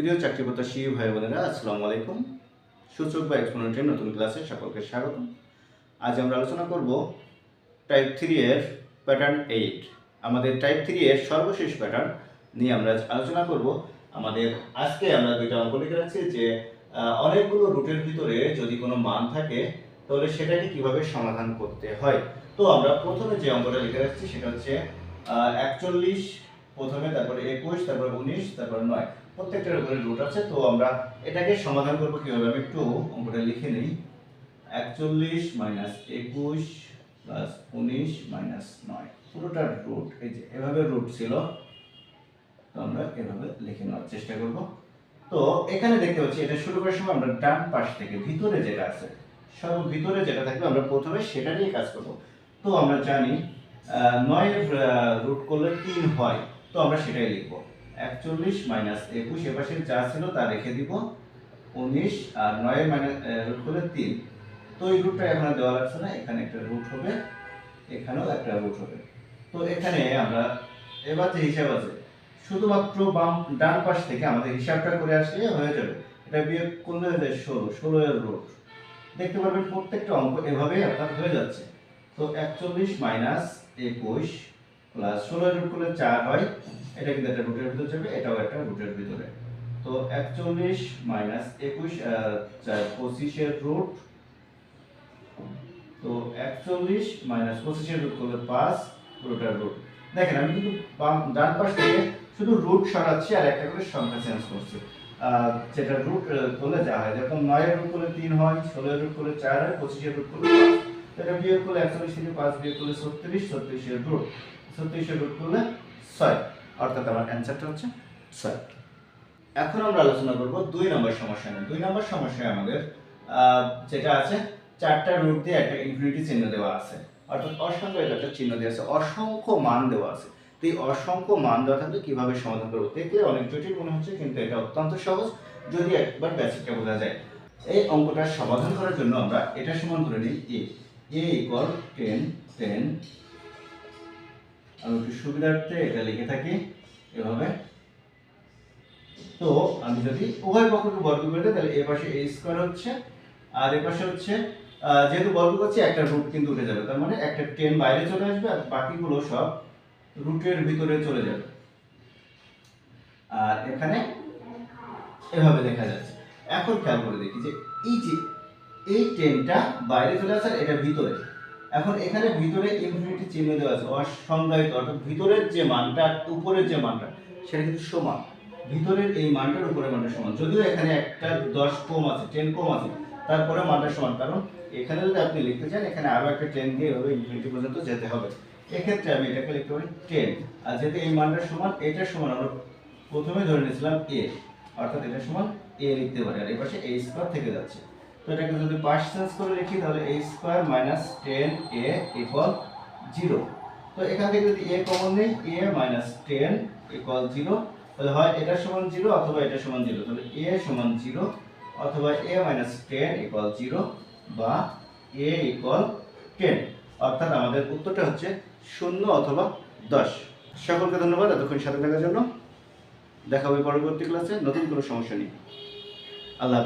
প্রিয় চাকরি প্রত্যাশী ভাই বোনেরা, আসসালামু আলাইকুম। সূচক বা এক্সপোনেন্টের নতুন ক্লাসে সকলকে স্বাগত। আজ আমরা আলোচনা করব টাইপ 3 এর প্যাটার্ন 8। আমাদের টাইপ 3 এর সর্বশেষ প্যাটার্ন নিয়ে আমরা আলোচনা করব। আমাদের আজকে আমরা দুইটা অঙ্ক লিখে রাখছি যে অনেকগুলো রুটের ভিতরে যদি কোনো মান থাকে তাহলে সেটাকে কিভাবে সমাধান করতে হয়। তো আমরা প্রথমে যে অঙ্কটা লিখে রাখছি সেটা হচ্ছে 41 প্রথমে, তারপরে 21, তারপরে 19, তারপরে 9, প্রত্যেকটার উপরে রুট আছে। তো আমরা এটাকে সমাধান করব কিভাবে, আমি একটু অঙ্কটা লিখে নিই। 41 মাইনাস 21 প্লাস 19 মাইনাস 9, পুরোটার রুট এই যে এভাবে রুট ছিল, তো আমরা এভাবে লিখে নেওয়ার চেষ্টা করব। তো এখানে দেখতে পাচ্ছি এটা শুরু করার সময় আমরা ডান পাশ থেকে ভিতরে যেটা আছে, সর্ব ভিতরে যেটা থাকবে আমরা প্রথমে সেটা নিয়ে কাজ করব। তো আমরা জানি 9 এর রুট করলে 3 হয়, তো আমরা সেটাই লিখব। 41 মাইনাস 21 এপাশে যা ছিল তা রেখে দিব 19, আর 9 এর মাইনাস রুট করলে 3। তো এই রুটটা এখানে দেওয়া লাগছে না, এখানে একটা রুট হবে, এখানেও একটা রুট হবে। তো এখানে আমরা এবার যে হিসাব আছে শুধুমাত্র ডান পাশ থেকে আমাদের হিসাবটা করে আসলে হয়ে যাবে। এটা বিয়োগ করলে হয়ে যায় 16 এর রুট। দেখতে পারবেন প্রত্যেকটা অঙ্ক এভাবেই আপনার হয়ে যাচ্ছে। তো 41 মাইনাস 21 প্লাস 16 এর রুট করলে 4 হয়, এটা কিন্তু একটা রুটের ভিতরে যাবে, এটাও একটা রুটের ভিতরে। তো 41 মাইনাস 21 25 এর রুট, তো 41 মাইনাস 25 এর রুট করলে 5, পুরোটার রুট। দেখেন আমি কিন্তু ডান পাশ থেকে শুধু রুট সরাচ্ছি আর একটা করে সংখ্যা চেঞ্জ করছি। যেটা রুট করলে যা হয়, যেরকম 9 এর রুট করলে 3 হয়, 16 এর রুট করলে 4 হয়, 25 এর রুট করলে 5। এটা বিয়োগ করলে 41 থেকে 5 বিয়োগ করলে 36, 36 এর রুট, 36 এর রুট করলে 6, অর্থাৎ আমার অ্যানসারটা হচ্ছে 6। এখন আমরা আলোচনা করব 2 নম্বর সমস্যা নিয়ে। 2 নম্বর সমস্যায় আমাদের যেটা আছে 4টা রুট দিয়ে একটা ইনফিনিটি চিহ্ন দেওয়া আছে, অর্থাৎ অসংখ্য একটা চিহ্ন দেওয়া আছে, অসংখ্য মান দেওয়া আছে। তো এই অসংখ্য মান দেওয়া থাকলে কিভাবে সমাধান করব, দেখলে অনেক জটিল মনে হচ্ছে, কিন্তু এটা অত্যন্ত সহজ যদি একবার বেসিকটা বোঝা যায়। এই অঙ্কটার সমাধান করার জন্য আমরা এটা সমান করে নিই a ইকুয়াল 10 10। আমি একটু সুবিধার্থে এটা লিখে থাকি এভাবে। তো আমি যদি উভয় পক্ষকে বর্গ করে দিই তাহলে এই পাশে a স্কয়ার হচ্ছে, আর এই পাশে হচ্ছে যেহেতু বর্গ করছি একটা রুট কিন্তু উঠে যাবে, তার মানে একটা 10 বাইরে চলে আসবে আর বাকিগুলো সব রুটের ভিতরে চলে যাবে। আর এখানে এভাবে দেখা যাচ্ছে। এখন খেয়াল করে দেখি যে এই 10টা বাইরে চলে আসে, এটা ভিতরে। এখন এখানে ভিতরে ইনফিনিটি চিহ্ন দেওয়া আছে, অসংজ্ঞায়িত, অর্থাৎ ভিতরের যে মানটা উপরের যে মানটা সেটা কিন্তু সমান, ভিতরের এই মানটার উপরের মানটা সমান, যদিও এখানে একটা 10 কম আছে, 10 কম আছে, তারপরে মানটা সমান, কারণ এখানে যদি আপনি লিখতে চান এখানে আরো একটা 10 দিয়ে এভাবে ইনফিনিটি পর্যন্ত যেতে হবে। এক্ষেত্রে আমি এটাকে লিখতে পারি 10, আর যেহেতু এই মানটা সমান, এটা সমান আমরা প্রথমে ধরে নিয়েছিলাম a, অর্থাৎ এটা সমান a লিখতে পারি, আর এই পাশে a স্কয়ার থেকে যাচ্ছে। তো এটাকে যদি পাশ চেঞ্জ করে লিখি তাহলে a square minus 10a equal 0। তো এখান থেকে যদি a কমন নেই, a মাইনাস 10 ইকুয়াল 0, তাহলে হয় এটা সমান 0 অথবা এটা সমান 0। তাহলে a সমান 0 অথবা a মাইনাস 10 ইকুয়াল 0 বা a ইকুয়াল 10, অর্থাৎ আমাদের উত্তরটা হচ্ছে 0 অথবা 10। সকলকে ধন্যবাদ এতক্ষণ সাথে থাকার জন্য। দেখা হবে পরবর্তী ক্লাসে নতুন কোনো সমস্যা নিয়ে। আল্লাহ।